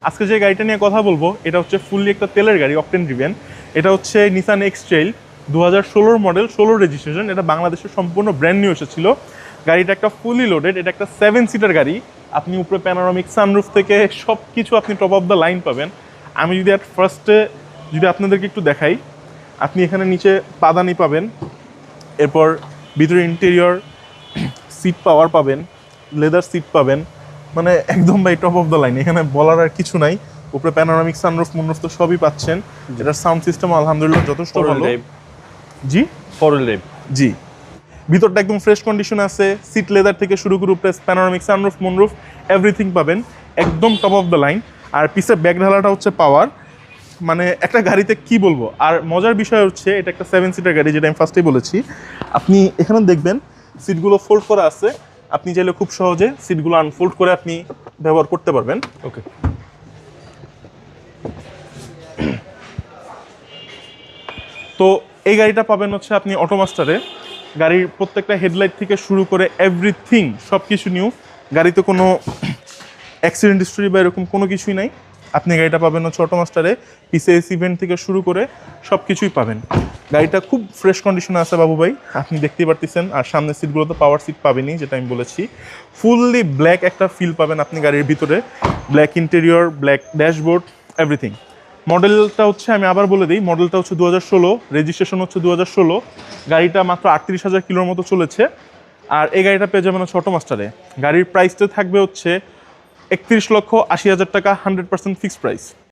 আজকে যে গাড়িটা নিয়ে কথা বলবো এটা হচ্ছে ফুললি একটা তেলের গাড়ি, অকটেন ড্রিভেন। এটা হচ্ছে নিসান এক্স-ট্রেইল 2016 মডেল, 16 রেজিস্ট্রেশন। এটা বাংলাদেশের সম্পূর্ণ ব্র্যান্ড নিউ এসেছিল। গাড়িটা একটা ফুলি লোডেড, এটা একটা 7 সিটার গাড়ি। আপনি উপরে প্যানোরামিক সানরুফ থেকে সব কিছু আপনি টপ অফ দ্য লাইন পাবেন। আমি যদি ফার্স্টে যদি আপনাদেরকে একটু দেখাই, আপনি এখানে নিচে পাদানি পাবেন, এরপর ভিতরে ইন্টেরিয়র সিট পাওয়ার পাবেন, লেদার সিট পাবেন, মানে একদম ভাই টপ অফ দ্য লাইন। এখানে বলার আর কিছু নাই। উপরে প্যানোরামিক সানরুফ মুনরুফ তো সবই পাচ্ছেন। এটার সাউন্ড সিস্টেম আলহামদুলিল্লাহ যথেষ্ট ভালো। জি, ফোর হুইল। জি, ভিতরটা একদম ফ্রেশ কন্ডিশন আছে। সিট লেদার থেকে শুরু করে উপরে প্যানোরামিক সানরুফ মুনরুফ এভরিথিং পাবেন, একদম টপ অফ দ্য লাইন। আর পিছের ব্যাক ঢালাটা হচ্ছে পাওয়ার, মানে একটা গাড়িতে কি বলবো। আর মজার বিষয় হচ্ছে এটা একটা 7 সিটার গাড়ি, যেটা আমি ফার্স্টেই বলেছি। আপনি এখানে দেখবেন সিটগুলো ফোল্ড করা আছে, আপনি চাইলে খুব সহজে সিটগুলো আনফোল্ড করে আপনি ব্যবহার করতে পারবেন। ওকে। তো এই গাড়িটা পাবেন হচ্ছে আপনি অটোমাস্টারে। গাড়ির প্রত্যেকটা হেডলাইট থেকে শুরু করে এভরিথিং সব কিছু নিউ। গাড়িতে কোনো অ্যাক্সিডেন্ট হিস্ট্রি বা এরকম কোনো কিছুই নাই। আপনি গাড়িটা পাবেন হচ্ছে অটোমাস্টারে। পিসিএস ইভেন্ট থেকে শুরু করে সব কিছুই পাবেন। গাড়িটা খুব ফ্রেশ কন্ডিশনে আছে বাবু ভাই, আপনি দেখতেই পারতেছেন। আর সামনের সিটগুলো তো পাওয়ার সিট পাবেনই, যেটা আমি বলেছি। ফুললি ব্ল্যাক একটা ফিল পাবেন আপনি গাড়ির ভিতরে। Black interior, black dashboard, everything. মডেলটা হচ্ছে, আমি আবার বলে দিই, মডেলটা হচ্ছে 2016, রেজিস্ট্রেশন হচ্ছে 2016। গাড়িটা মাত্র 38,000 কিলোর মতো চলেছে। আর এই গাড়িটা পেয়ে যাবেন হচ্ছে অটোমাস্টারে। গাড়ির প্রাইসটা থাকবে হচ্ছে 31,80,000 টাকা, 100% ফিক্সড প্রাইস।